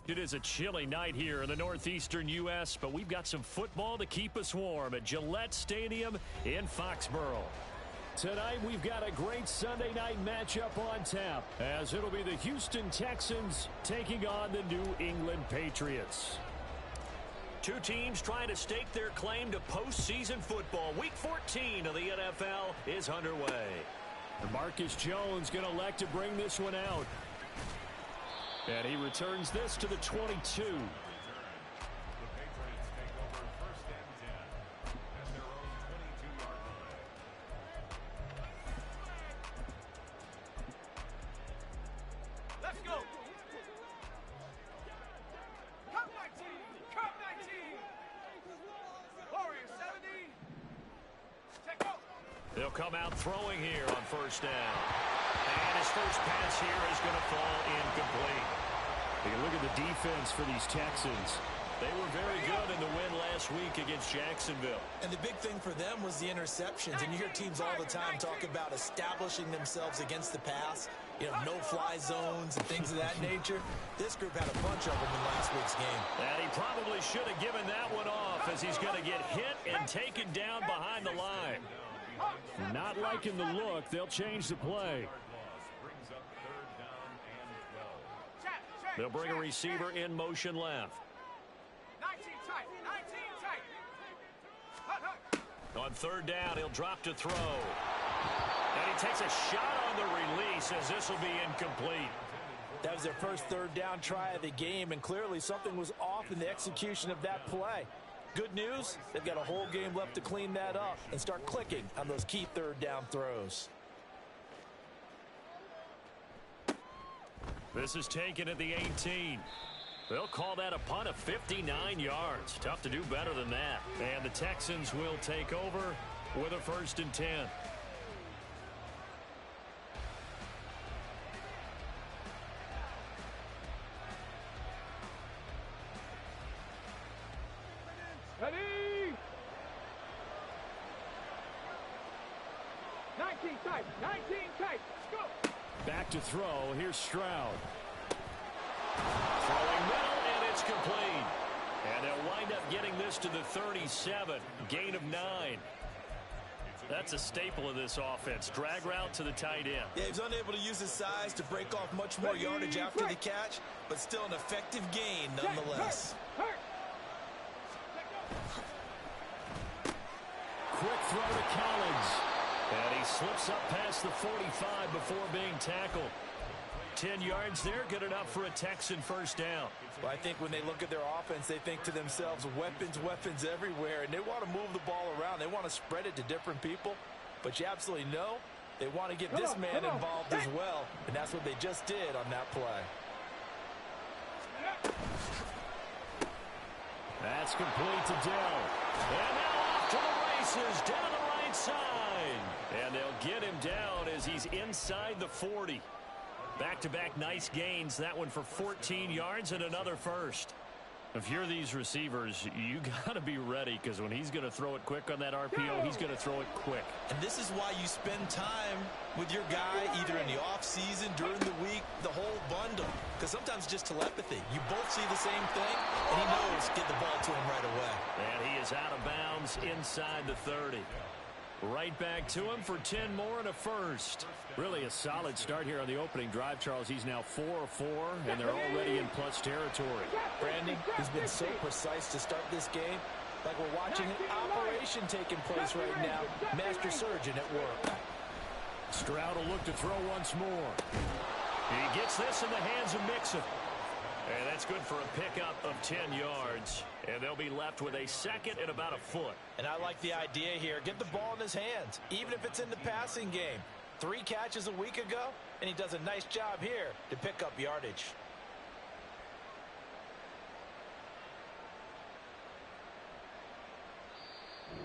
It is a chilly night here in the northeastern U.S., but we've got some football to keep us warm at Gillette Stadium in Foxborough. Tonight, we've got a great Sunday night matchup on tap, as it'll be the Houston Texans taking on the New England Patriots. Two teams trying to stake their claim to postseason football. Week 14 of the NFL is underway. Marcus Jones going to elect to bring this one out. And he returns this to the 22. Let's go. Come 19. Come 19. Warrior 70. Take off. They'll come out throwing here on first down. And his first pass here is going to fall incomplete. Take a look at the defense for these Texans. They were very good in the win last week against Jacksonville. And the big thing for them was the interceptions. And you hear teams all the time talk about establishing themselves against the pass. You know, no-fly zones and things of that nature. This group had a bunch of them in last week's game. And he probably should have given that one off, as he's going to get hit and taken down behind the line. Not liking the look. They'll change the play. They'll bring a receiver in motion left. 19 tight. 19 tight. On third down, he'll drop to throw. And he takes a shot on the release, as this will be incomplete. That was their first third down try of the game, and clearly something was off in the execution of that play. Good news, they've got a whole game left to clean that up and start clicking on those key third down throws. This is taken at the 18. They'll call that a punt of 59 yards. Tough to do better than that. And the Texans will take over with a 1st and 10. Ready. 19 tight. 19 tight. Go. Back to throw. Here's Stroud. Throwing middle, and it's complete. And they'll wind up getting this to the 37. Gain of 9. That's a staple of this offense. Drag route to the tight end. Yeah, he's unable to use his size to break off much more yardage after the catch, but still an effective gain nonetheless. Quick throw to Collins. And he slips up past the 45 before being tackled. 10 yards there, good enough for a Texan first down. Well, I think when they look at their offense, they think to themselves, weapons, weapons everywhere, and they want to move the ball around. They want to spread it to different people, but you absolutely know they want to get this man involved as well, and that's what they just did on that play. That's complete to Dell. And now off to the races down the right side. And they'll get him down as he's inside the 40. Back-to-back nice gains. That one for 14 yards and another first. If you're these receivers, you got to be ready, because when he's going to throw it quick on that RPO, he's going to throw it quick. And this is why you spend time with your guy either in the offseason, during the week, the whole bundle. Because sometimes it's just telepathy. You both see the same thing, and he knows get the ball to him right away. And he is out of bounds inside the 30. Right back to him for 10 more and a first. Really a solid start here on the opening drive, Charles. He's now 4 of 4, and they're already in plus territory. Brandon, he's been so precise to start this game. Like we're watching an operation taking place right now. Master surgeon at work. Stroud will look to throw once more. He gets this in the hands of Mixon. And that's good for a pickup of 10 yards. And they'll be left with a second and about a foot. And I like the idea here. Get the ball in his hands, even if it's in the passing game. 3 catches a week ago, and he does a nice job here to pick up yardage.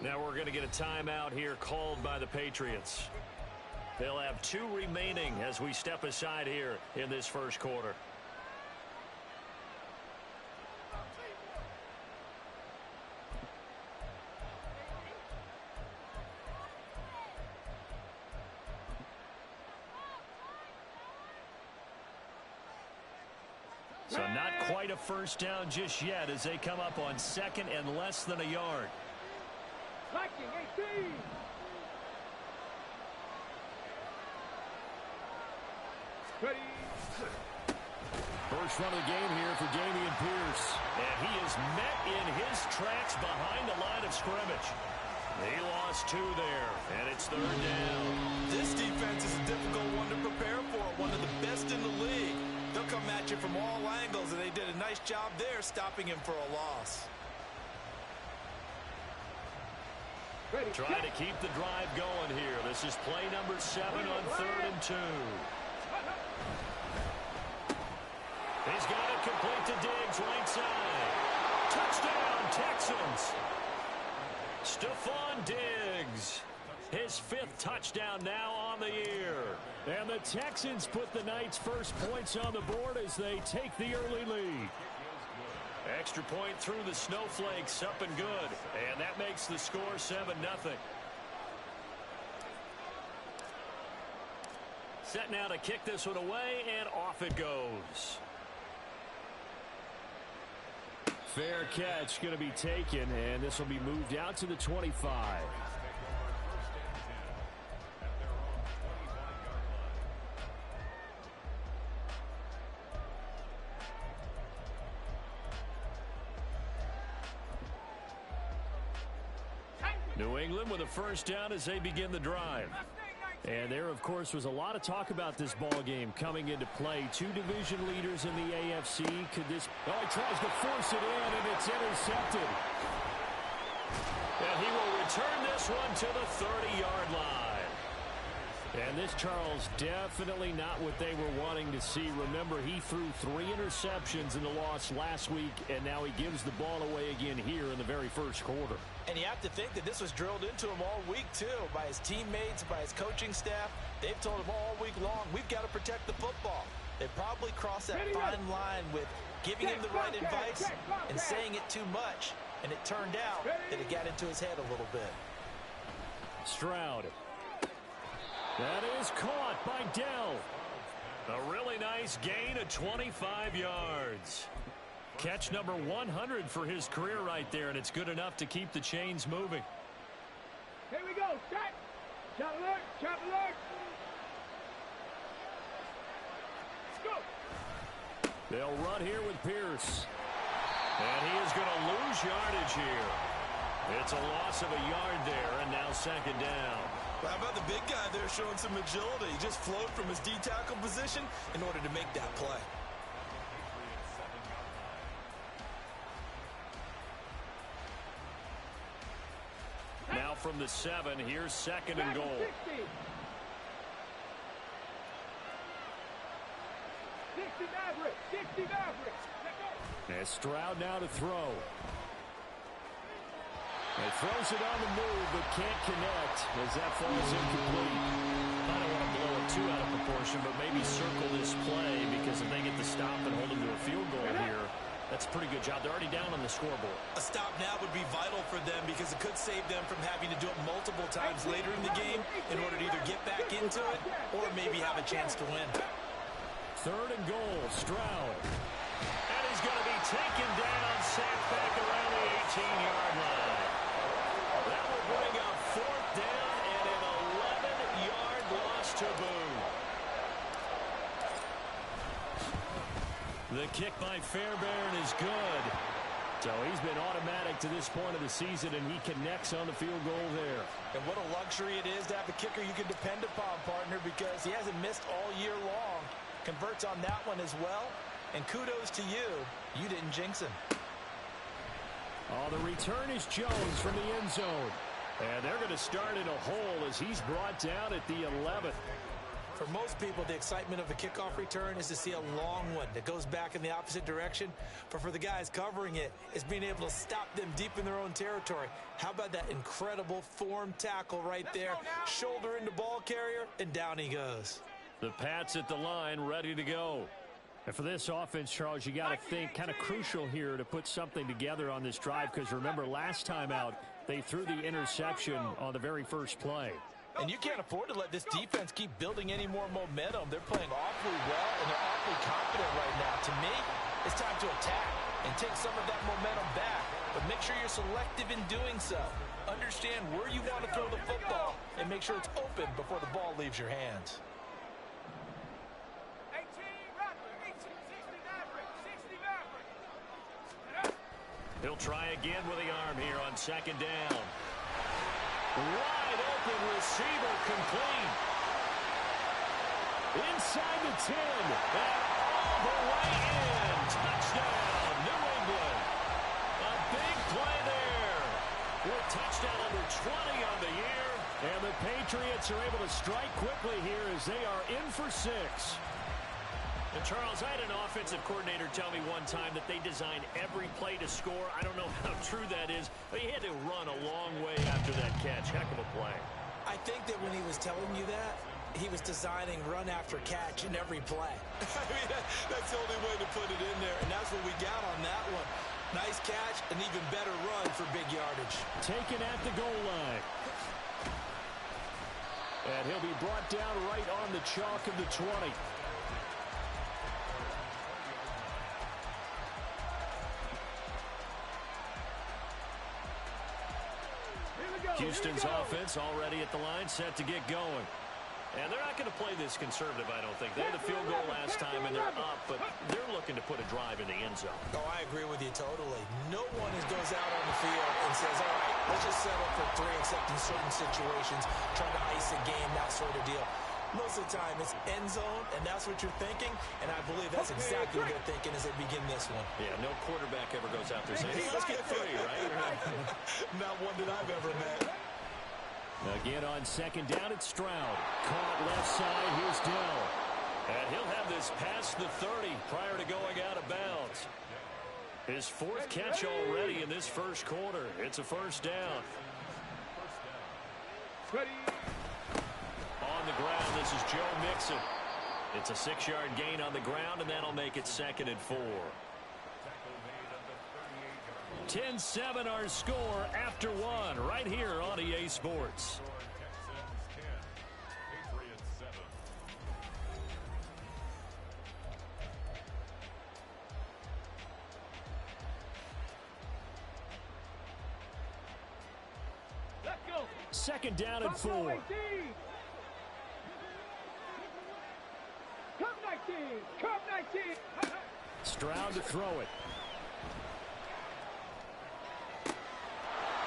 Now we're going to get a timeout here called by the Patriots. They'll have 2 remaining as we step aside here in this first quarter. So not quite a first down just yet as they come up on second and less than a yard. Viking 18. Ready. First run of the game here for Dameon Pierce. And he is met in his tracks behind the line of scrimmage. He lost 2 there, and it's third down. This defense is a difficult one to prepare for, one of the best in the league. They'll come at you from all angles, and they did a nice job there stopping him for a loss. Ready. Trying to keep the drive going here. This is play number 7 on 3rd and 2. He's got it complete to Diggs, right side. Touchdown, Texans. Stephon Diggs, his 5th touchdown now on the year. And the Texans put the Knights' first points on the board as they take the early lead. Extra point through the snowflakes, up and good. And that makes the score 7-0. Set now to kick this one away, and off it goes. Fair catch going to be taken, and this will be moved out to the 25. New England with a first down as they begin the drive. And there, of course, was a lot of talk about this ball game coming into play. 2 division leaders in the AFC. Could this... Oh, he tries to force it in, and it's intercepted. And he will return this one to the 30-yard line. And this, Charles, definitely not what they were wanting to see. Remember, he threw 3 interceptions in the loss last week, and now he gives the ball away again here in the very first quarter. And you have to think that this was drilled into him all week, too, by his teammates, by his coaching staff. They've told him all week long, we've got to protect the football. They probably crossed that fine line with giving him the right advice and saying it too much. And it turned out that it got into his head a little bit. Stroud. That is caught by Dell. A really nice gain of 25 yards. Catch number 100 for his career right there, and it's good enough to keep the chains moving. Here we go. Set. Shot alert. Shot alert. Let's go. They'll run here with Pierce. And he is going to lose yardage here. It's a loss of a yard there, and now second down. Well, how about the big guy there showing some agility? He just flowed from his D-tackle position in order to make that play. Now from the 7, here's second and goal. 60 Maverick. 60 Maverick. And Stroud now to throw. He throws it on the move, but can't connect as that falls incomplete. I don't want to blow it too out of proportion, but maybe circle this play, because if they get the stop and hold them to a field goal here, that's a pretty good job. They're already down on the scoreboard. A stop now would be vital for them because it could save them from having to do it multiple times later in the game in order to either get back into it or maybe have a chance to win. Third and goal, Stroud. And he's going to be taken down, sacked back around the 18-yard line. That will bring up fourth down and an 11-yard loss to boot. The kick by Fairbairn is good. So he's been automatic to this point of the season, and he connects on the field goal there. And what a luxury it is to have a kicker you can depend upon, partner, because he hasn't missed all year long. Converts on that one as well. And kudos to you. You didn't jinx him. Oh, the return is Jones from the end zone. And they're going to start in a hole as he's brought down at the 11th. For most people, the excitement of a kickoff return is to see a long one that goes back in the opposite direction. But for the guys covering it, it's being able to stop them deep in their own territory. How about that incredible form tackle right there? Shoulder into ball carrier, and down he goes. The Pats at the line, ready to go. And for this offense, Charles, you got to think kind of crucial here to put something together on this drive, because remember, last time out, they threw the interception on the very first play. And you can't afford to let this defense keep building any more momentum. They're playing awfully well, and they're awfully confident right now. To me, It's time to attack and take some of that momentum back, but make sure you're selective in doing so. Understand where you want to throw the football and make sure it's open before the ball leaves your hands. He'll try again with the arm here on second down. Wide open receiver, complete. Inside the 10, and all the way in. Touchdown, New England. A big play there. With touchdown number 20 on the year. And the Patriots are able to strike quickly here as they are in for 6. And Charles, I had an offensive coordinator tell me one time that they design every play to score. I don't know how true that is, but he had to run a long way after that catch. Heck of a play. I think that when he was telling you that, he was designing run after catch in every play. I mean, that's the only way to put it in there, and that's what we got on that one. Nice catch, an even better run for big yardage. Taken at the goal line. And he'll be brought down right on the chalk of the 20. Houston's offense already at the line, set to get going. And they're not going to play this conservative, I don't think. They had a field goal last time, and they're up, but they're looking to put a drive in the end zone. Oh, I agree with you totally. No one goes out on the field and says, all right, let's just settle for 3, except in certain situations, trying to ice a game, that sort of deal. Most of the time, it's end zone, and that's what you're thinking, and I believe that's exactly what they're thinking as they begin this one. Yeah, no quarterback ever goes out there saying, hey, let's get 3, right? Not one that I've ever met. Again on second down, it's Stroud. Caught left side, here's Dell. And he'll have this past the 30 prior to going out of bounds. His 4th catch already in this first quarter. It's a first down. On the ground, this is Joe Mixon. It's a 6-yard gain on the ground, and that'll make it 2nd and 4. 10-7 our score after 1 right here on EA Sports. Let's go. Second down and 4. Come 19. Come 19. Stroud to throw it.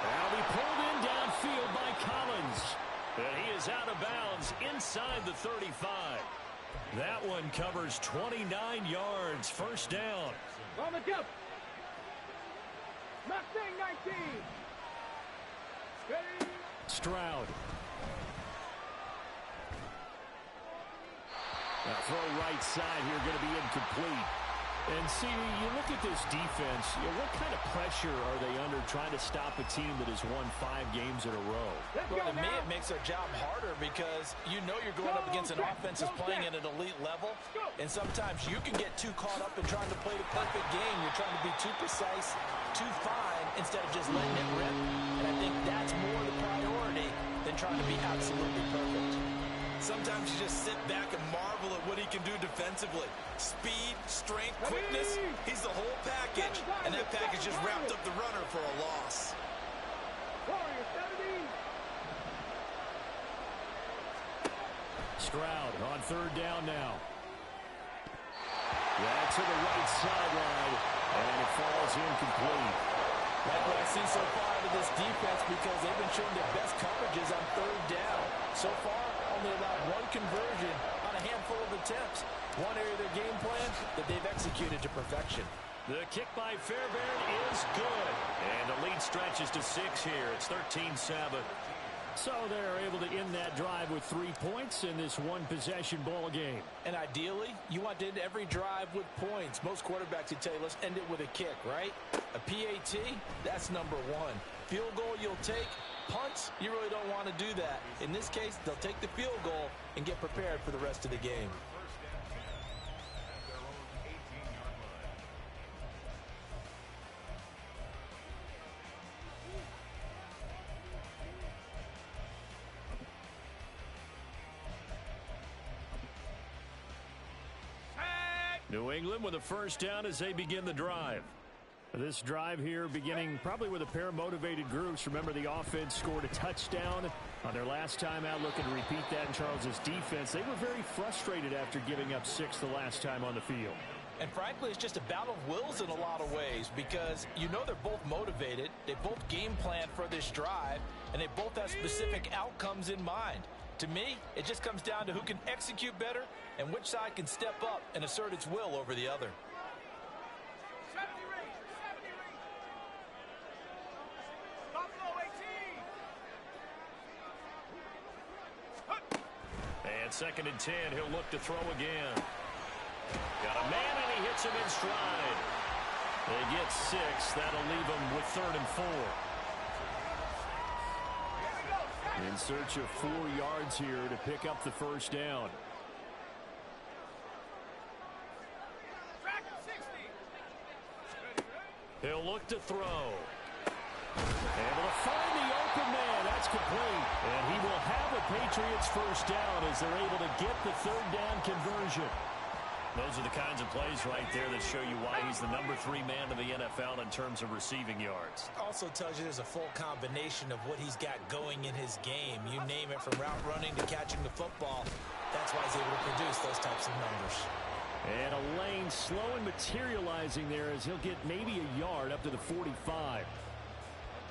That'll be pulled in downfield by Collins. And he is out of bounds inside the 35. That one covers 29 yards. First down. On the jump. Mustang 19. Ready. Stroud. Now throw right side here, going to be incomplete. And see, you look at this defense, what kind of pressure are they under trying to stop a team that has won 5 games in a row? Well, to me, it makes their job harder because you know you're going up against an offense that's playing at an elite level, and sometimes you can get too caught up in trying to play the perfect game. You're trying to be too precise, too fine, instead of just letting it rip. And I think that's more the priority than trying to be absolutely perfect. Sometimes you just sit back and marvel at what he can do defensively. Speed, strength, quickness, he's the whole package. And that package just wrapped up the runner for a loss. Stroud on 3rd down now. That's to the right sideline, and it falls incomplete. Like what I've seen so far out of this defense, because they've been showing their best coverages on 3rd down. So far, only allowed 1 conversion on a handful of attempts. One area of their game plan that they've executed to perfection. The kick by Fairbairn is good. And the lead stretches to 6 here. It's 13-7. So they're able to end that drive with 3 points in this one-possession ball game. And ideally, you want to end every drive with points. Most quarterbacks would tell you, let's end it with a kick, right? A PAT, that's number 1. Field goal you'll take. Punts, you really don't want to do that. In this case, they'll take the field goal and get prepared for the rest of the game. New England with a first down as they begin the drive. This drive here beginning probably with a pair of motivated groups. Remember, the offense scored a touchdown on their last time out, looking to repeat that in Charles's defense. They were very frustrated after giving up 6 the last time on the field. And frankly, it's just a battle of wills in a lot of ways because you know they're both motivated. They both game plan for this drive, and they both have specific outcomes in mind. To me, it just comes down to who can execute better and which side can step up and assert its will over the other. And 2nd and 10, he'll look to throw again. Got a man, and he hits him in stride. They get 6. That'll leave him with 3rd and 4. In search of 4 yards here to pick up the first down. He'll look to throw. Able to find the open man. That's complete. And he will have a Patriots first down as they're able to get the 3rd down conversion. Those are the kinds of plays right there that show you why he's the number 3 man in the NFL in terms of receiving yards. Also tells you there's a full combination of what he's got going in his game. You name it, from route running to catching the football. That's why he's able to produce those types of numbers. And a lane slow and materializing there as he'll get maybe a yard up to the 45.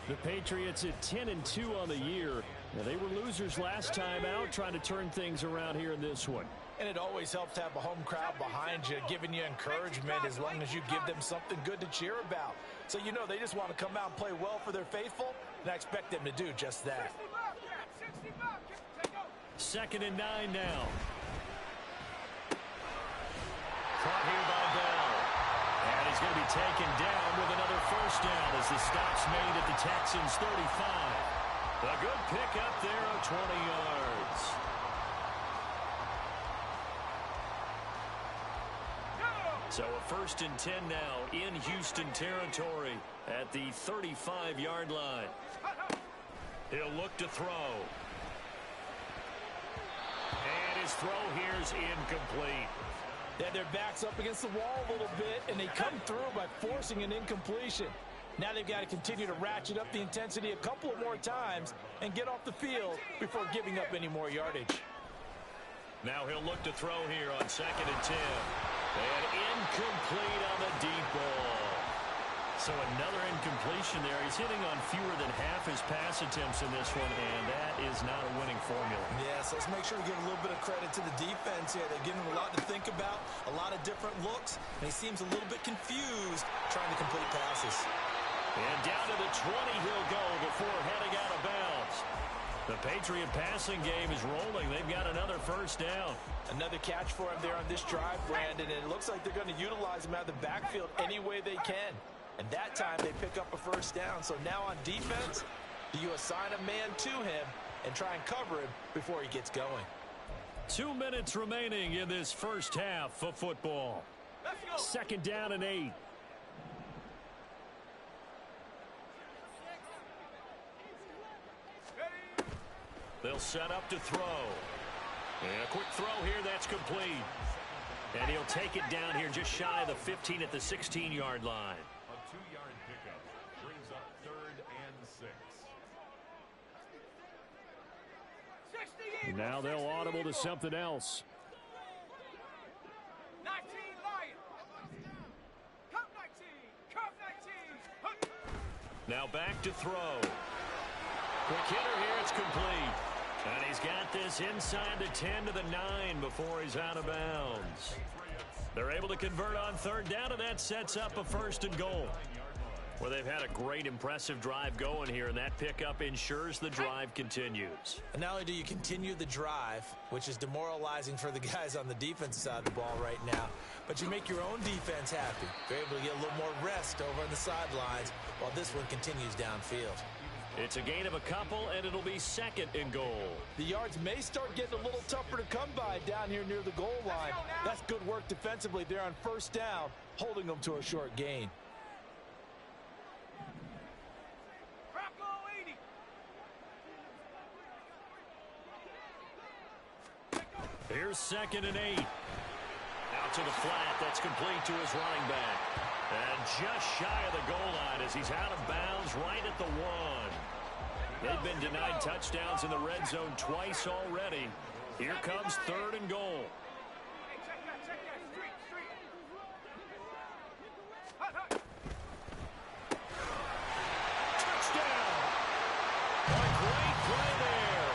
The Patriots at 10-2 on the year. Now, they were losers last time out, trying to turn things around here in this one. And it always helps to have a home crowd behind you, giving you encouragement as long as you give them something good to cheer about. So you know they just want to come out and play well for their faithful, and I expect them to do just that. 2nd and 9 now. Caught here by Bell. And he's going to be taken down with another first down as the stop's made at the Texans' 35. A good pickup there of 20 yards. So a 1st and 10 now in Houston territory at the 35-yard line. He'll look to throw. And his throw here is incomplete. They had their backs up against the wall a little bit, and they come through by forcing an incompletion. Now they've got to continue to ratchet up the intensity a couple of more times and get off the field before giving up any more yardage. Now he'll look to throw here on 2nd and 10. And incomplete on the deep ball. So another incompletion there. He's hitting on fewer than half his pass attempts in this one, and that is not a winning formula. Yeah, so let's make sure we give a little bit of credit to the defense here. They're giving him a lot to think about, a lot of different looks, and he seems a little bit confused trying to complete passes. And down to the 20 he'll go before heading out of bounds. The Patriot passing game is rolling. They've got another first down. Another catch for him there on this drive, Brandon, and it looks like they're going to utilize him out of the backfield any way they can. And that time they pick up a first down. So now on defense, you assign a man to him and try and cover him before he gets going. 2 minutes remaining in this first half of football. 2nd down and 8. They'll set up to throw. And a quick throw here, that's complete. And he'll take it down here just shy of the 15 at the 16-yard line. A 2-yard pickup brings up 3rd and 6. Now they'll audible to something else. 19 Lions. Come 19. Come 19. Now back to throw. Quick hitter here, it's complete. And he's got this inside the 10 to the 9 before he's out of bounds. They're able to convert on 3rd down, and that sets up a 1st and goal. Well, they've had a great, impressive drive going here, and that pickup ensures the drive continues. And not only do you continue the drive, which is demoralizing for the guys on the defensive side of the ball right now, but you make your own defense happy. You're able to get a little more rest over on the sidelines while this one continues downfield. It's a gain of a couple, and it'll be 2nd and goal. The yards may start getting a little tougher to come by down here near the goal line. That's good work defensively there on 1st down, holding them to a short gain. Here's 2nd and 8. Now out to the flat. That's complete to his running back. And just shy of the goal line as he's out of bounds right at the 1. They've been denied touchdowns in the red zone twice already. Here comes 3rd and goal. Touchdown! A great play there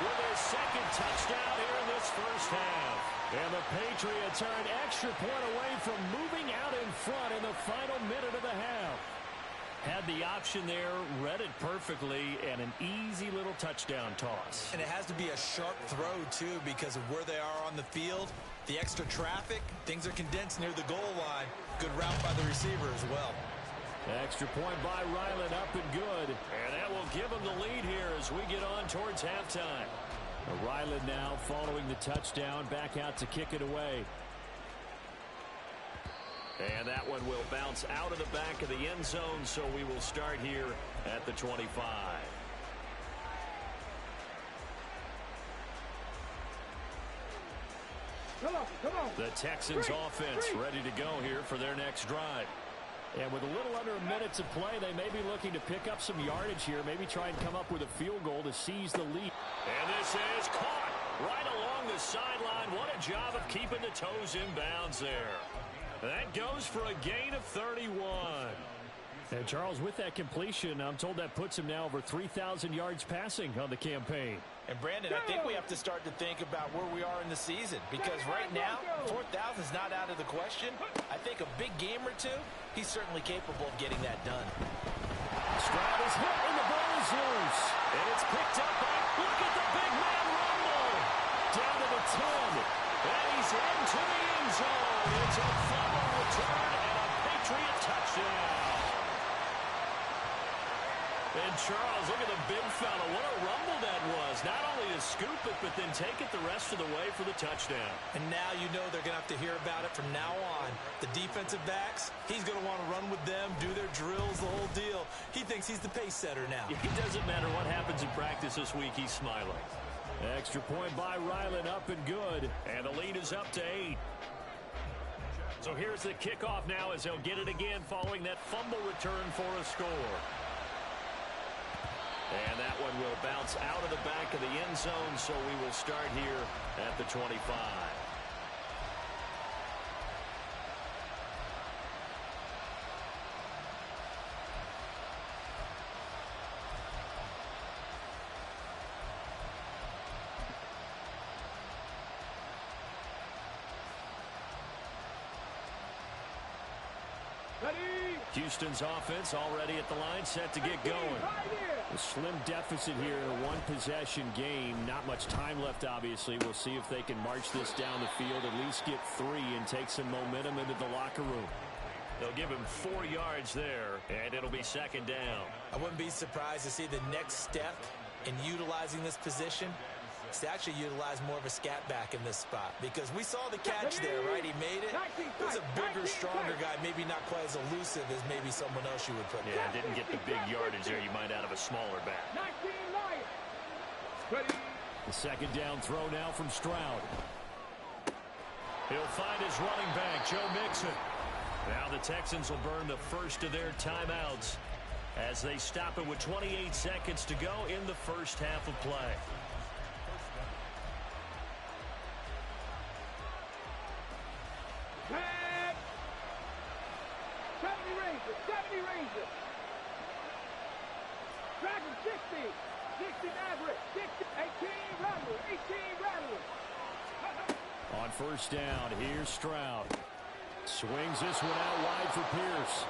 with his 2nd touchdown here in this first half. And the Patriots are an extra point away from moving out in front in the final minute of the half. Had the option there, read it perfectly, and an easy little touchdown toss. And it has to be a sharp throw, too, because of where they are on the field. The extra traffic, things are condensed near the goal line. Good route by the receiver as well. Extra point by Ryland, up and good. And that will give him the lead here as we get on towards halftime. Ryland now following the touchdown, back out to kick it away. And that one will bounce out of the back of the end zone, so we will start here at the 25. Come on. The Texans offense ready to go here for their next drive. And with a little under a minute to play, they may be looking to pick up some yardage here, maybe try and come up with a field goal to seize the lead. And this is caught right along the sideline. What a job of keeping the toes in bounds there. That goes for a gain of 31. And Charles, with that completion, I'm told that puts him now over 3,000 yards passing on the campaign. And Brandon, I think we have to start to think about where we are in the season, because right now, 4,000 is not out of the question. I think a big game or two, he's certainly capable of getting that done. Stroud is hit and the ball is loose. And it's picked up by, look at the big man rumble. Down to the 10. And he's into the end zone. It's a fumble return and a Patriot touchdown. And Charles, look at the big fella. What a rumble that was. Not only to scoop it, but then take it the rest of the way for the touchdown. And now you know they're going to have to hear about it from now on. The defensive backs, he's going to want to run with them, do their drills, the whole deal. He thinks he's the pace setter now. It doesn't matter what happens in practice this week. He's smiling. Extra point by Ryland, up and good. And the lead is up to 8. So here's the kickoff now as they'll get it again following that fumble return for a score. And that one will bounce out of the back of the end zone, so we will start here at the 25. Houston's offense already at the line, set to get going. A slim deficit here in a one-possession game. Not much time left, obviously. We'll see if they can march this down the field, at least get 3 and take some momentum into the locker room. They'll give him 4 yards there, and it'll be 2nd down. I wouldn't be surprised to see the next step in utilizing this position is to actually utilize more of a scat back in this spot, because we saw the catch there, right? He made it. He was a bigger, stronger guy, maybe not quite as elusive as maybe someone else you would put there. Yeah, didn't get the big yardage there you might out of a smaller back. The 2nd down throw now from Stroud. He'll find his running back, Joe Mixon. Now the Texans will burn the first of their timeouts as they stop it with 28 seconds to go in the first half of play. Dragon 60 average, 18 rattler. On first down, here's Stroud. Swings this one out wide for Pierce.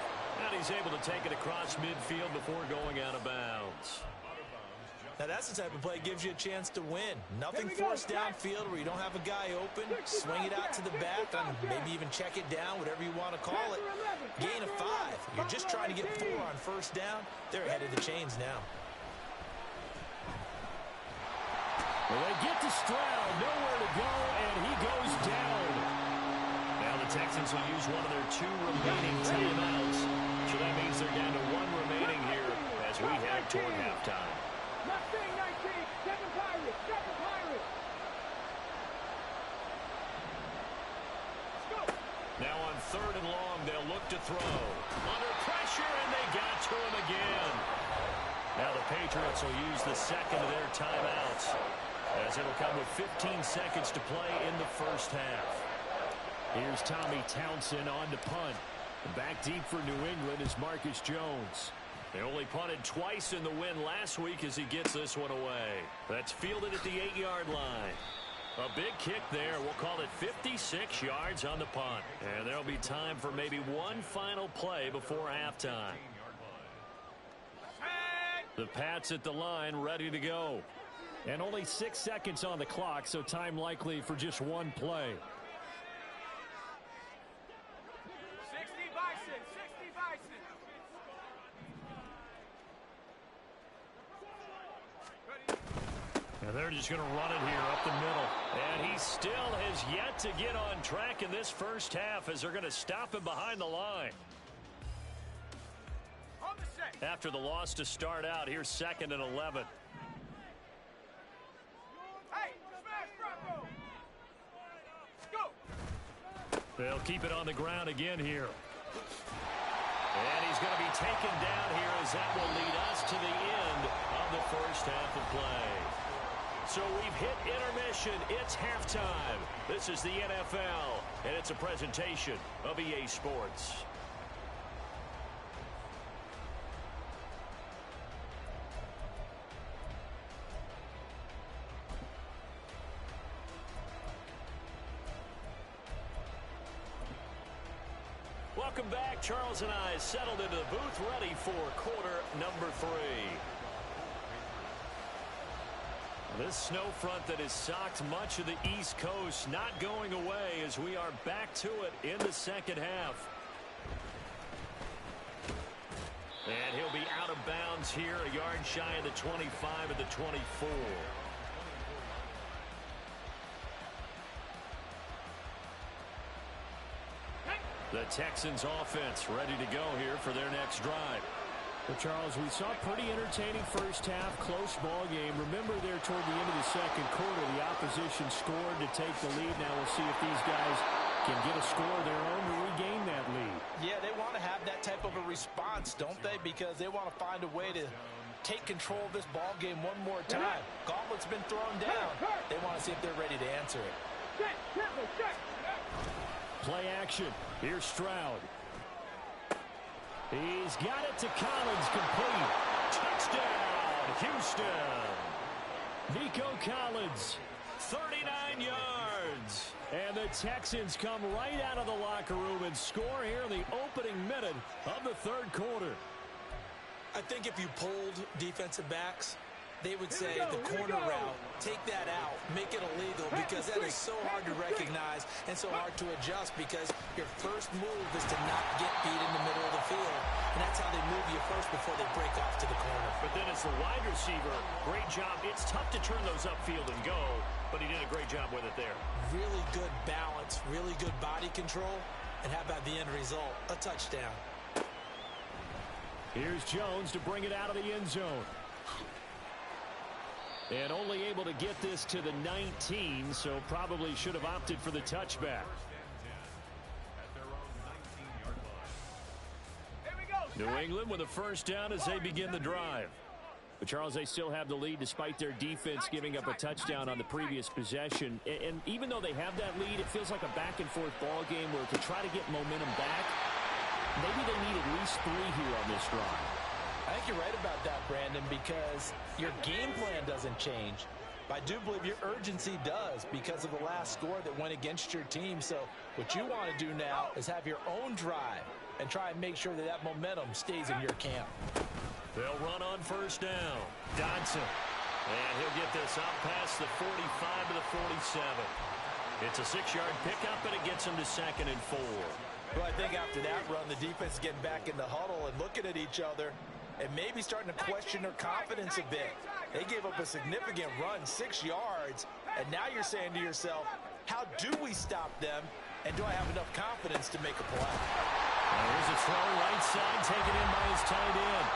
And he's able to take it across midfield before going out of bounds. Now that's the type of play that gives you a chance to win. Nothing forced downfield where you don't have a guy open. Swing it out to the back and maybe even check it down, whatever you want to call it. Gain of 5. You're just trying to get 4 on first down. They're ahead of the chains now. Well, they get to Stroud, nowhere to go, and he goes down. Now the Texans will use one of their 2 remaining timeouts. So that means they're down to 1 remaining here as we head toward halftime. Mustang 19, 7 Pirates. Let's go. 3rd and long. They'll look to throw. Under pressure, and they got to him again. Now the Patriots will use the second of their timeouts, as it'll come with 15 seconds to play in the first half. Here's Tommy Townsend on to punt. Back deep for New England is Marcus Jones. They only punted twice in the win last week as he gets this one away. That's fielded at the 8-yard line. A big kick there. We'll call it 56 yards on the punt. And there'll be time for maybe one final play before halftime. The Pats at the line, ready to go. And only 6 seconds on the clock, so time likely for just one play. 60 Bison, 60 Bison. And they're just going to run it here up the middle. And he still has yet to get on track in this first half as they're going to stop him behind the line. After the loss to start out, here's 2nd and 11. Hey, smash Bronco. Go. They'll keep it on the ground again here. And he's going to be taken down here as that will lead us to the end of the first half of play. So we've hit intermission. It's halftime. This is the NFL, and it's a presentation of EA Sports. Welcome back. Charles and I settled into the booth, ready for quarter number 3. This snow front that has socked much of the East Coast not going away as we are back to it in the second half. And he'll be out of bounds here, a yard shy of the 25 at the 24. The Texans offense ready to go here for their next drive. Well, Charles, we saw a pretty entertaining first half, close ball game. Remember there toward the end of the second quarter, the opposition scored to take the lead. Now we'll see if these guys can get a score of their own to regain that lead. Yeah, they want to have that type of a response, don't they? Because they want to find a way to take control of this ball game one more time. Gauntlet's been thrown down. They want to see if they're ready to answer it. Play action. Here's Stroud. He's got it to Collins, complete. Touchdown, Houston. Nico Collins, 39 yards. And the Texans come right out of the locker room and score here in the opening minute of the third quarter. I think if you polled defensive backs, they would say the corner route, take that out, make it illegal, because that is so hard to recognize and so hard to adjust, because your first move is to not get beat in the middle of the field. And that's how they move you first before they break off to the corner. But then as the wide receiver, great job. It's tough to turn those upfield and go, but he did a great job with it there. Really good balance, really good body control, and how about the end result? A touchdown. Here's Jones to bring it out of the end zone. And only able to get this to the 19, so probably should have opted for the touchback. New England with a first down as they begin the drive. But, Charles, they still have the lead despite their defense giving up a touchdown on the previous possession. And even though they have that lead, it feels like a back-and-forth ball game where to try to get momentum back, maybe they need at least 3 here on this drive. I think you're right about that, Brandon, because your game plan doesn't change. But I do believe your urgency does because of the last score that went against your team. So what you want to do now is have your own drive and try and make sure that that momentum stays in your camp. They'll run on first down. Dodson. And he'll get this out past the 45 to the 47. It's a 6-yard pickup, and it gets him to 2nd and 4. Well, I think after that run, the defense is getting back in the huddle and looking at each other and maybe starting to question their confidence a bit. They gave up a significant run, 6 yards, and now you're saying to yourself, how do we stop them, and do I have enough confidence to make a play? Here's a throw right side, taken in by his tight end.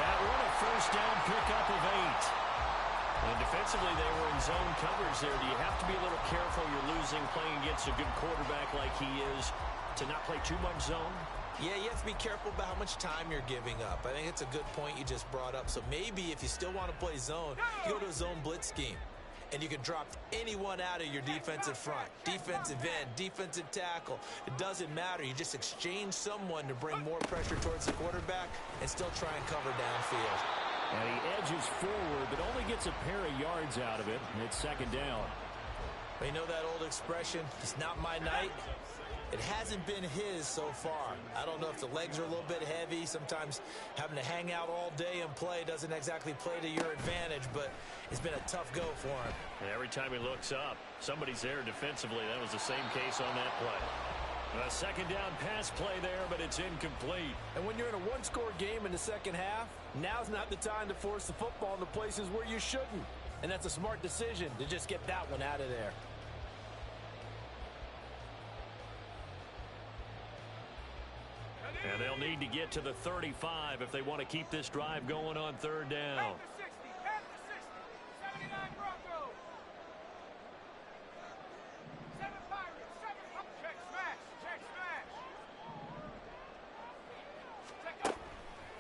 That one a first down pickup of 8. And defensively, they were in zone coverage there. Do you have to be a little careful? You're losing playing against a good quarterback like he is. to not play too much zone? Yeah, you have to be careful about how much time you're giving up. I think it's a good point you just brought up. So maybe if you still want to play zone, you go to a zone blitz scheme. And you can drop anyone out of your defensive front. Defensive end, defensive tackle. It doesn't matter. You just exchange someone to bring more pressure towards the quarterback and still try and cover downfield. And he edges forward, but only gets a pair of yards out of it. And it's second down. Well, you know that old expression, it's not my night? It hasn't been his so far. I don't know if the legs are a little bit heavy. Sometimes having to hang out all day and play doesn't exactly play to your advantage, but it's been a tough go for him. And every time he looks up, somebody's there defensively. That was the same case on that play. A second down pass play there, but it's incomplete. And when you're in a one-score game in the second half, now's not the time to force the football in the places where you shouldn't. And that's a smart decision to just get that one out of there. And they'll need to get to the 35 if they want to keep this drive going on third down.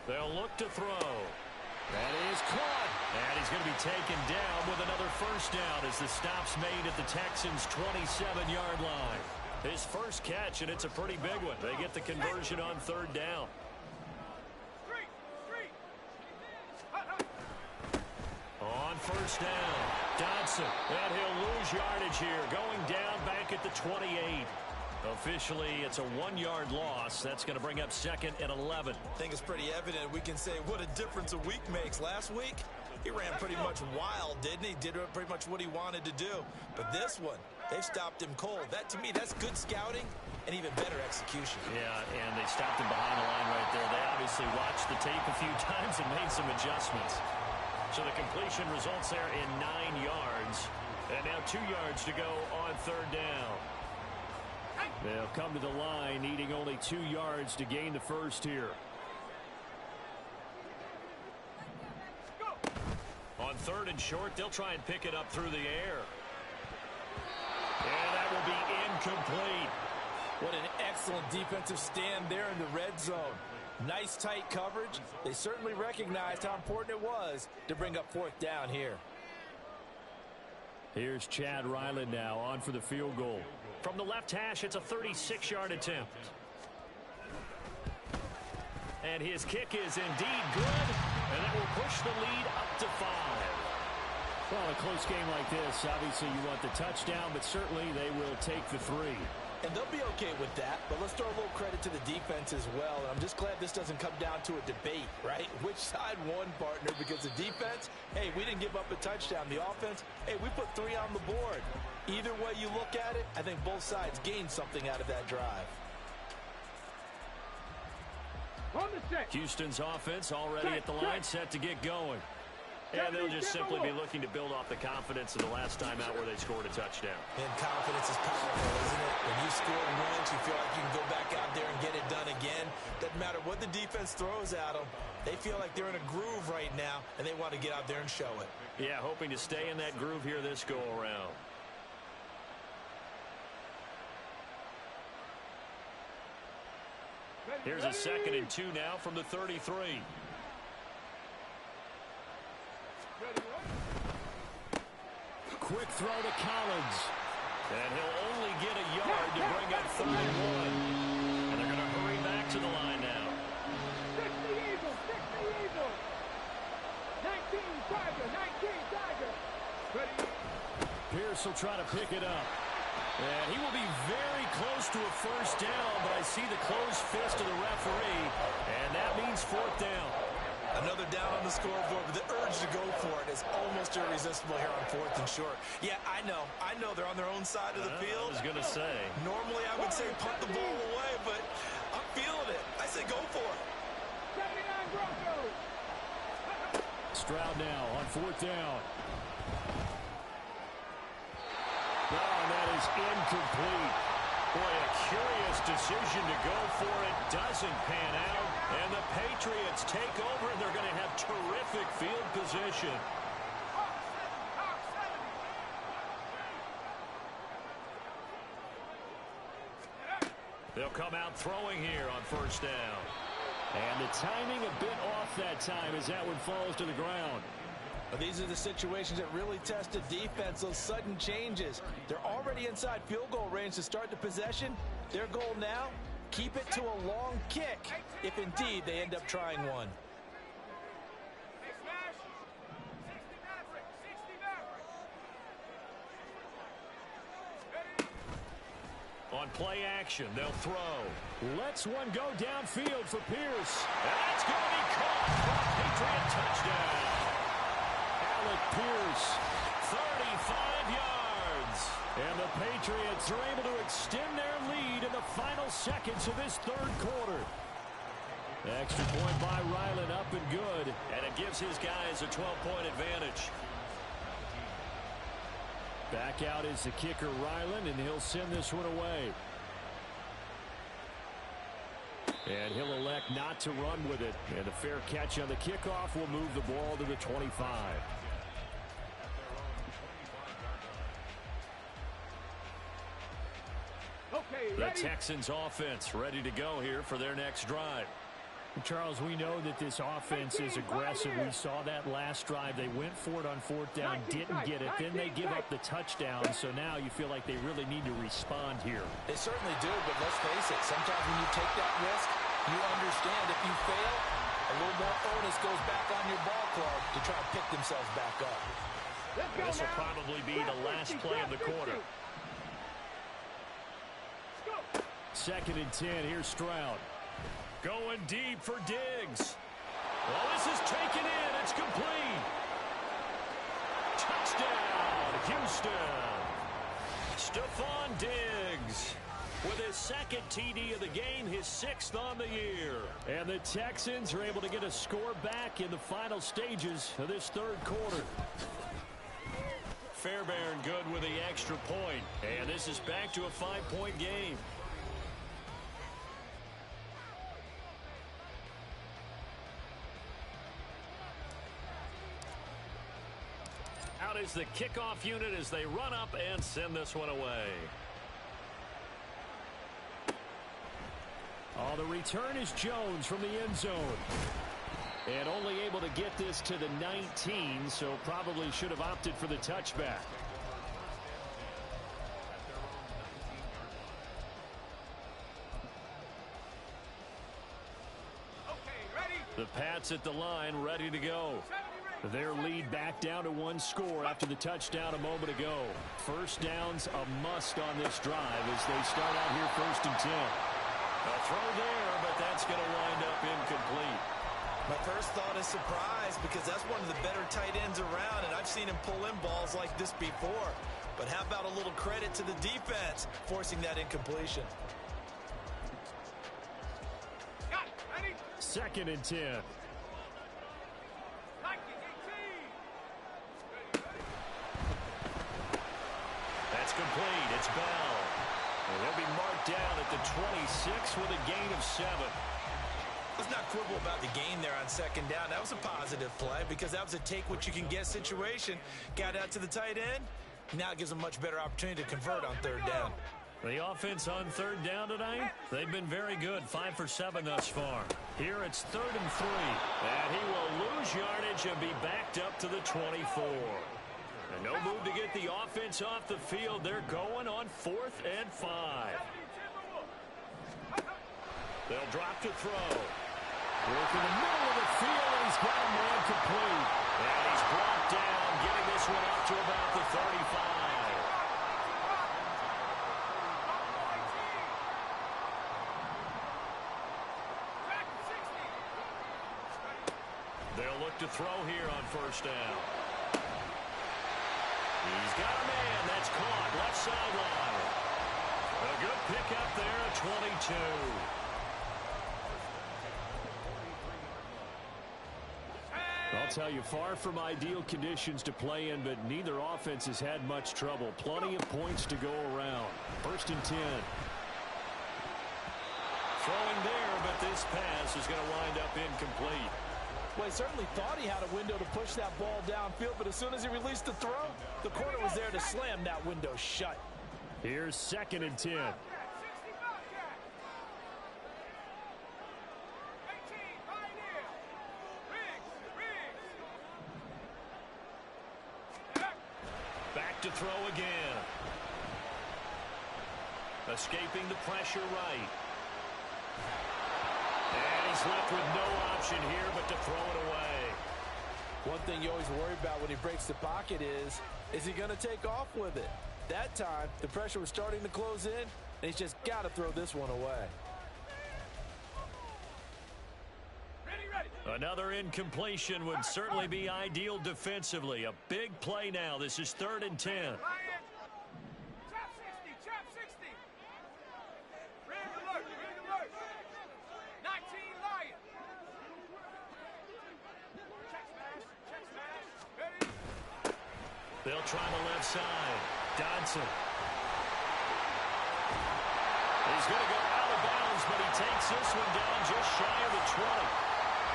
They'll look to throw. That is caught. And he's going to be taken down with another first down as the stop's made at the Texans' 27-yard line. His first catch, and it's a pretty big one. They get the conversion on third down. On first down, Dodson, and he'll lose yardage here, going down back at the 28. Officially, it's a 1-yard loss. That's going to bring up second and 11. I think it's pretty evident. We can say what a difference a week makes. Last week, he ran pretty much wild, didn't he? Did pretty much what he wanted to do. But this one, they've stopped him cold. That, to me, that's good scouting and even better execution. Yeah, and they stopped him behind the line right there. They obviously watched the tape a few times and made some adjustments. So the completion results there in 9 yards. And now 2 yards to go on third down. They'll come to the line needing only 2 yards to gain the first here. On third and short, they'll try and pick it up through the air. And that will be incomplete. What an excellent defensive stand there in the red zone. Nice tight coverage. They certainly recognized how important it was to bring up fourth down here. Here's Chad Ryland now on for the field goal. From the left hash, it's a 36-yard attempt. And his kick is indeed good, and that will push the lead up to 5. Well, a close game like this, obviously you want the touchdown, but certainly they will take the 3. And they'll be okay with that, but let's throw a little credit to the defense as well. And I'm just glad this doesn't come down to a debate, right? Which side won, partner? Because the defense, hey, we didn't give up a touchdown. The offense, hey, we put 3 on the board. Either way you look at it, I think both sides gained something out of that drive. Houston's offense already at the line, set to get going. And they'll just simply be looking to build off the confidence of the last time out where they scored a touchdown. And confidence is powerful, isn't it? When you score once, you feel like you can go back out there and get it done again. Doesn't matter what the defense throws at them. They feel like they're in a groove right now, and they want to get out there and show it. Yeah, hoping to stay in that groove here this go-around. Here's a 2nd and 2 now from the 33. Quick throw to Collins. And he'll only get a yard to bring up 3rd and 1. And they're going to hurry back to the line now. 60 Eagles, 60 Eagles. 19 Tiger, 19 Tiger. Ready? Pierce will try to pick it up. And he will be very close to a first down, but I see the closed fist of the referee, and that means 4th down. Another down on the scoreboard, but the urge to go for it is almost irresistible here on 4th and short. Yeah, I know they're on their own side of the field. I was going to say. Normally I would say punt the ball away, but I'm feeling it. I say go for it. 79 Broncos. Stroud now on 4th down. Oh, and that is incomplete. Boy, a curious decision to go for it. Doesn't pan out. And the Patriots take over, and they're going to have terrific field position. They'll come out throwing here on first down. And the timing a bit off that time as that one falls to the ground. These are the situations that really test the defense, those sudden changes. They're already inside field goal range to start the possession. Their goal now, keep it to a long kick, if indeed they end up trying one. On play action, they'll throw. Lets one go downfield for Pierce. That's going to be caught for a Patriot touchdown. Alec Pierce, 35 yards. And the Patriots are able to extend their lead in the final seconds of this third quarter. Extra point by Ryland, up and good. And it gives his guys a 12-point advantage. Back out is the kicker, Ryland, and he'll send this one away. And he'll elect not to run with it. And a fair catch on the kickoff will move the ball to the 25. Okay, The ready? Texans offense ready to go here for their next drive. Charles, we know that this offense is aggressive. We saw that last drive. They went for it on fourth down, didn't get it. Then they give up the touchdown. So now you feel like they really need to respond here. They certainly do, but let's face it, sometimes when you take that risk, you understand if you fail, a little more onus goes back on your ball club to try to pick themselves back up. Let's go This will now. probably be the last play of the quarter. Let's go. 2nd and 10. Here's Stroud. Going deep for Diggs. Well, this is taken in. It's complete. Touchdown, Houston. Stephon Diggs with his 2nd TD of the game, his 6th on the year. And the Texans are able to get a score back in the final stages of this third quarter. Fairbairn good with the extra point. And this is back to a 5-point game. Out is the kickoff unit as they run up and send this one away. Oh, the return is Jones from the end zone. And only able to get this to the 19, so probably should have opted for the touchback. Okay, ready? The Pats at the line, ready to go. Their lead back down to 1 score after the touchdown a moment ago. First down's a must on this drive as they start out here 1st and 10. A throw there, but that's going to wind up incomplete. My first thought is surprise because that's one of the better tight ends around, and I've seen him pull in balls like this before. But how about a little credit to the defense forcing that incompletion? Got it. Ready? 2nd and 10. Like it, 18. That's complete. It's Bell. And he'll be marked down at the 26 with a gain of 7. Let's not quibble about the gain there on 2nd down. That was a positive play because that was a take-what-you-can-get situation. Got out to the tight end. Now it gives them much better opportunity to convert on 3rd down. The offense on 3rd down tonight, they've been very good. 5 for 7 thus far. Here it's 3rd and 3. And he will lose yardage and be backed up to the 24. And no move to get the offense off the field. They're going on 4th and 5. They'll drop to throw. Work in the middle of the field, and he's got a man complete. And he's brought down, getting this one up to about the 35. They'll look to throw here on 1st down. He's got a man. That's caught. Left sideline. A good pickup there at 22. I'll tell you, far from ideal conditions to play in, but neither offense has had much trouble. Plenty of points to go around. 1st and 10. Throwing there, but this pass is going to wind up incomplete. Well, he certainly thought he had a window to push that ball downfield, but as soon as he released the throw, the corner was there to slam that window shut. Here's 2nd and 10. throw again. Escaping the pressure right. And he's left with no option here but to throw it away. One thing you always worry about when he breaks the pocket is he going to take off with it? That time, the pressure was starting to close in, and he's just got to throw this one away. Another incompletion would certainly be ideal defensively. A big play now. This is 3rd and 10. Trap 60, trap 60. Red alert, red alert. 19 Lion. Check smash, ready? They'll try the left side. Dodson. He's going to go out of bounds, but he takes this one down just shy of the 20.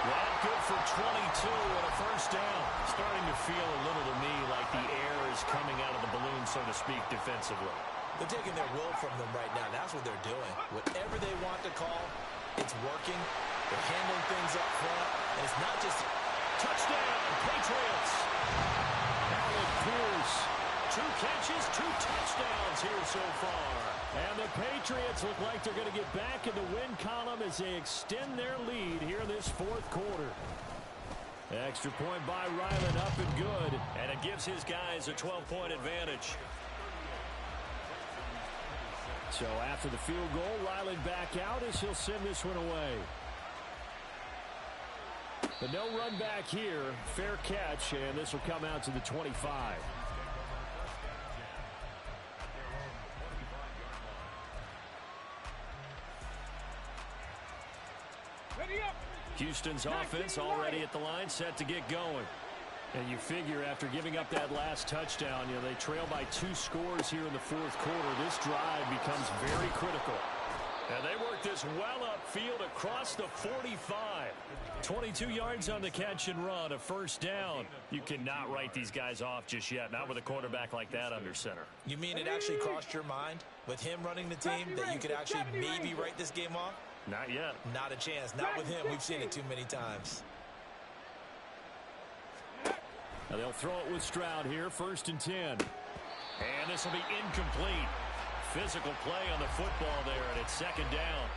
Well, good for 22 and a first down. Starting to feel a little to me like the air is coming out of the balloon, so to speak, defensively. They're taking their will from them right now. That's what they're doing. Whatever they want to call, it's working. They're handling things up front. And it's not just touchdown, Patriots. Alec Pierce. 2 catches, 2 touchdowns here so far. And the Patriots look like they're going to get back in the win column as they extend their lead here in this 4th quarter. Extra point by Ryland, up and good. And it gives his guys a 12-point advantage. So after the field goal, Ryland back out as he'll send this one away. The no run back here, fair catch, and this will come out to the 25. Houston's offense already at the line, set to get going. And you figure after giving up that last touchdown, they trail by 2 scores here in the 4th quarter. This drive becomes very critical. And they work this well upfield across the 45. 22 yards on the catch and run, a first down. You cannot write these guys off just yet, not with a quarterback like that under center. You mean it actually crossed your mind with him running the team that you could actually maybe write this game off? Not yet. Not a chance. Not with him. We've seen it too many times. Now they'll throw it with Stroud here, 1st and 10. And this will be incomplete. Physical play on the football there, and it's 2nd down.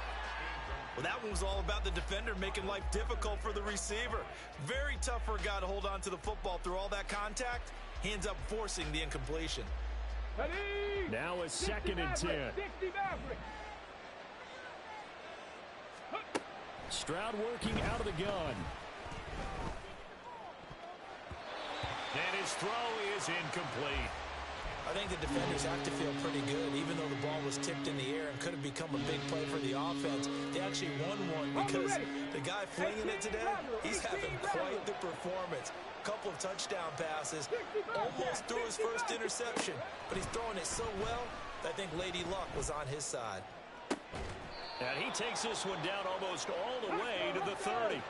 Well, that one was all about the defender making life difficult for the receiver. Very tough for a guy to hold on to the football through all that contact. He ends up forcing the incompletion. Now a 2nd and 10. Stroud working out of the gun. And his throw is incomplete. I think the defenders have to feel pretty good, even though the ball was tipped in the air and could have become a big play for the offense. They actually won one because the guy flinging it today, he's having quite the performance. Couple of touchdown passes, almost threw his first interception, but he's throwing it so well that I think Lady Luck was on his side. And he takes this one down almost all the way to the 30.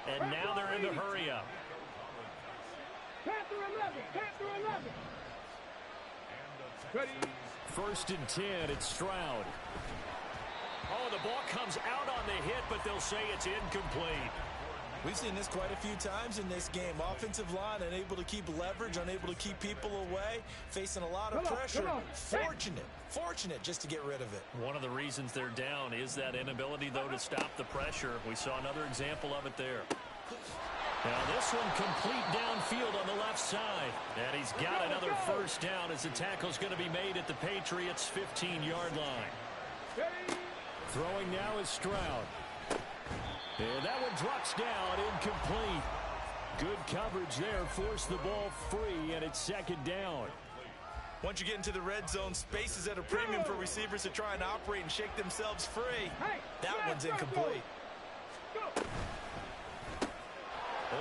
And now they're in the hurry-up. Panther 11, Panther 11. Ready. 1st and 10, it's Stroud. Oh, the ball comes out on the hit, but they'll say it's incomplete. We've seen this quite a few times in this game. Offensive line unable to keep leverage, unable to keep people away, facing a lot of pressure. Fortunate just to get rid of it. One of the reasons they're down is that inability, though, to stop the pressure. We saw another example of it there. Now this one complete downfield on the left side. And he's got another first down as the tackle's going to be made at the Patriots' 15-yard line. Throwing now is Stroud. And that one drops down, incomplete. Good coverage there, forced the ball free, and it's 2nd down. Once you get into the red zone, space is at a premium for receivers to try and operate and shake themselves free. That one's incomplete.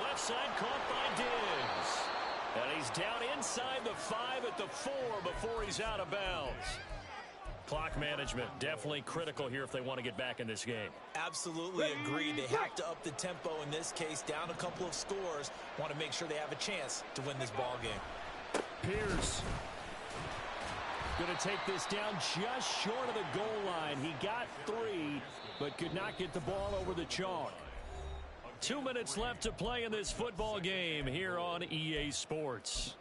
Left side caught by Diggs. And he's down inside the 5 at the 4 before he's out of bounds. Clock management definitely critical here if they want to get back in this game. Absolutely agree. They have to up the tempo in this case, down a couple of scores. Want to make sure they have a chance to win this ball game. Pierce going to take this down just short of the goal line. He got 3, but could not get the ball over the chalk. 2 minutes left to play in this football game here on EA Sports.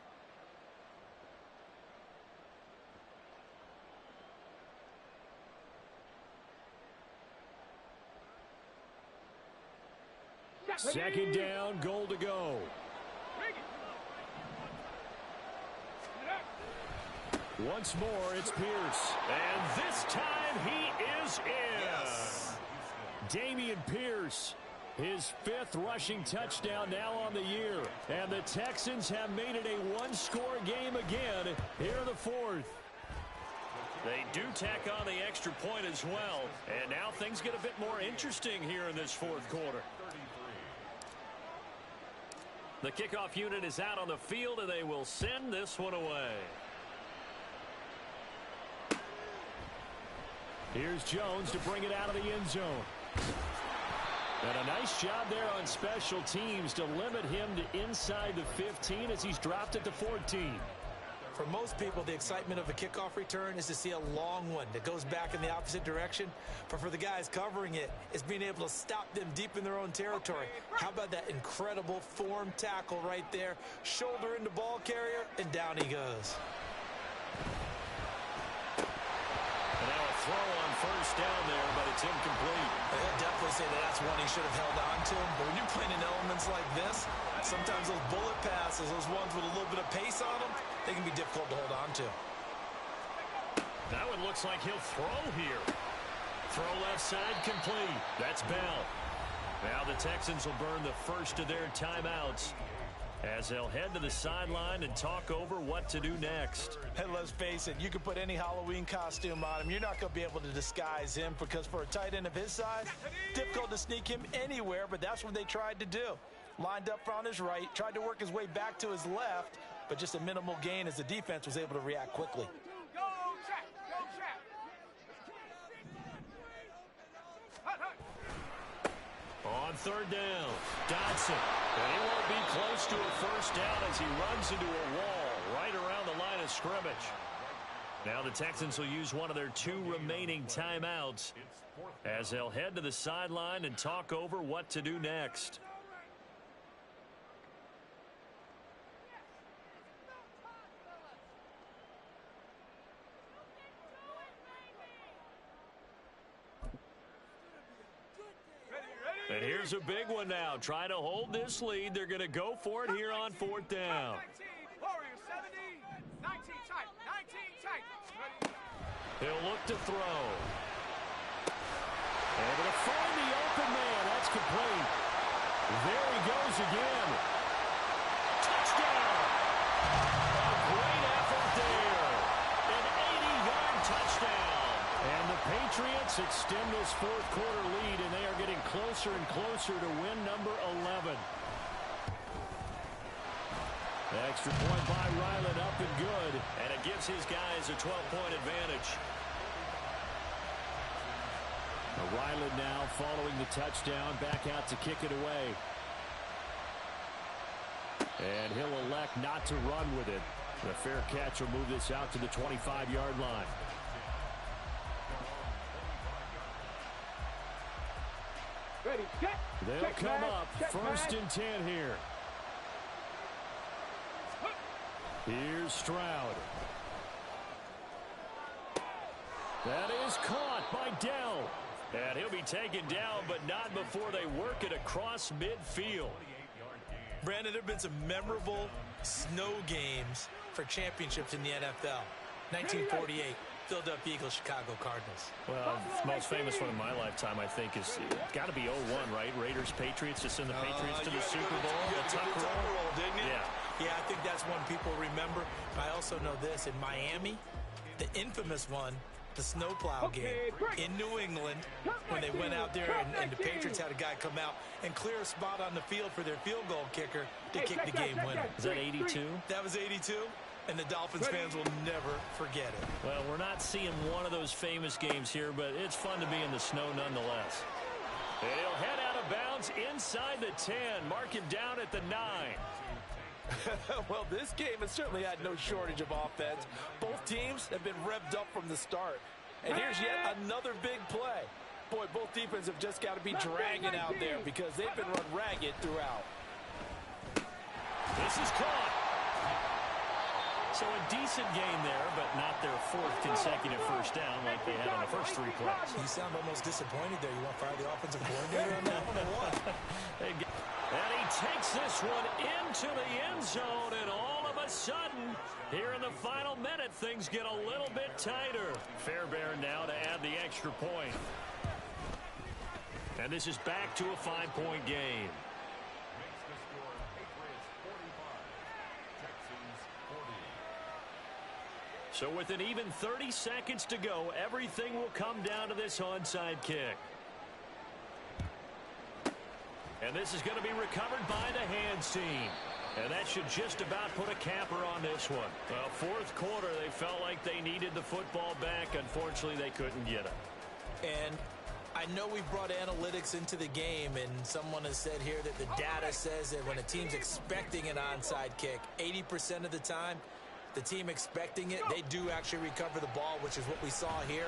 Second down, goal to go. Once more, it's Pierce. And this time he is in. Yes. Dameon Pierce, his 5th rushing touchdown now on the year. And the Texans have made it a one-score game again here in the 4th. They do tack on the extra point as well. And now things get a bit more interesting here in this 4th quarter. The kickoff unit is out on the field, and they will send this one away. Here's Jones to bring it out of the end zone. And a nice job there on special teams to limit him to inside the 15 as he's dropped it to 14. For most people, the excitement of a kickoff return is to see a long one that goes back in the opposite direction. But for the guys covering it, it's being able to stop them deep in their own territory. How about that incredible form tackle right there? Shoulder into ball carrier, and down he goes. And now a throw on first down there, but it's incomplete. They'll definitely say that that's one he should have held on to. But when you're playing in elements like this, sometimes those bullet passes, those ones with a little bit of pace on them, they can be difficult to hold on to. That one looks like he'll throw here. Throw left side complete. That's Bell. Now the Texans will burn the first of their timeouts as they'll head to the sideline and talk over what to do next. And let's face it, you can put any Halloween costume on him. You're not going to be able to disguise him because for a tight end of his size, difficult to sneak him anywhere, but that's what they tried to do. Lined up on his right, tried to work his way back to his left, but just a minimal gain as the defense was able to react quickly. Go, track. On third down, Dodson. And he won't be close to a first down as he runs into a wall right around the line of scrimmage. Now the Texans will use one of their 2 remaining timeouts as they'll head to the sideline and talk over what to do next. And here's a big one now. Trying to hold this lead. They're going to go for it here on 4th down. 19, Warriors 17, 19 tight, 19 tight. He'll look to throw. Able to find the open man. That's complete. There he goes again. Touchdown. A great effort there. An 80-yard touchdown. And the Patriots extend this 4th quarter lead, and they are getting closer and closer to win number 11. The extra point by Ryland up and good, and it gives his guys a 12-point advantage. Ryland now following the touchdown, back out to kick it away. And he'll elect not to run with it. The fair catch will move this out to the 25-yard line. Ready, check. They'll check come back, up check first back. and 10 here. Here's Stroud. That is caught by Dell. And he'll be taken down, but not before they work it across midfield. Brandon, there have been some memorable snow games for championships in the NFL. 1948, Philadelphia Eagles, Chicago Cardinals. Well, the most famous one in my lifetime, I think, is got to be 01, right? Raiders, Patriots, to send the Patriots to the Super Bowl. The Tucker roll, didn't you? Yeah. Yeah, I think that's one people remember. I also know this. In Miami, the infamous one, the snowplow game in New England, when they went out there and the Patriots had a guy come out and clear a spot on the field for their field goal kicker to kick the game winner. Is that 82? That was 82. And the Dolphins fans will never forget it. Well, we're not seeing one of those famous games here, but it's fun to be in the snow nonetheless. He'll head out of bounds inside the 10. Mark him down at the 9. Well, this game has certainly had no shortage of offense. Both teams have been revved up from the start. And here's yet another big play. Boy, both defenses have just got to be dragging out there because they've been run ragged throughout. This is caught. So a decent game there, but not their 4th consecutive first down like they had on the first 3 plays. You sound almost disappointed there. You want to fire the offensive coordinator on that one or what? And he takes this one into the end zone, and all of a sudden, here in the final minute, things get a little bit tighter. Fairbairn now to add the extra point. And this is back to a 5-point game. Makes the score Patriots 45, Texans 40. So with an even 30 seconds to go, everything will come down to this onside kick. And this is going to be recovered by the hands team. And that should just about put a capper on this one. Well, fourth quarter, they felt like they needed the football back. Unfortunately, they couldn't get it. And I know we've brought analytics into the game, and someone has said here that the data says that when a team's expecting an onside kick, 80% of the time, the team expecting it, they do actually recover the ball, which is what we saw here.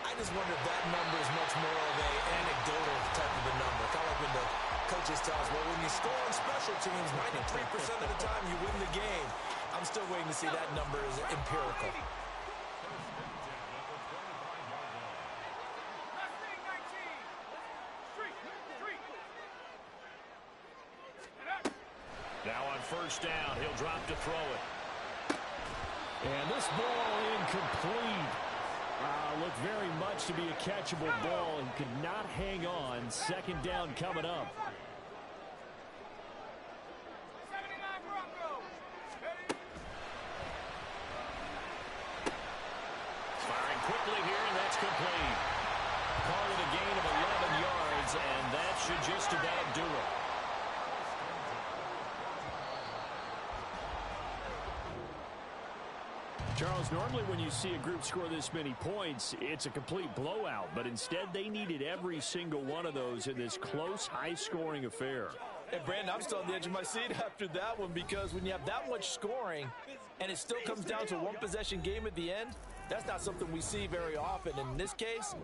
I just wonder if that number is much more of an anecdotal type of a number. Kind of like when the coaches tell us, well, when you score on special teams, 93% of the time you win the game. I'm still waiting to see that number is empirical. Now on first down, he'll drop to throw it. And this ball incomplete. Looked very much to be a catchable ball and could not hang on. Second down coming up. Firing quickly here, and that's complete. Call it a gain of 11 yards, and that should just about do it. Charles, normally when you see a group score this many points, it's a complete blowout. But instead, they needed every single one of those in this close, high-scoring affair. And, Brandon, I'm still on the edge of my seat after that one, because when you have that much scoring and it still comes down to a one-possession game at the end, that's not something we see very often. In this case,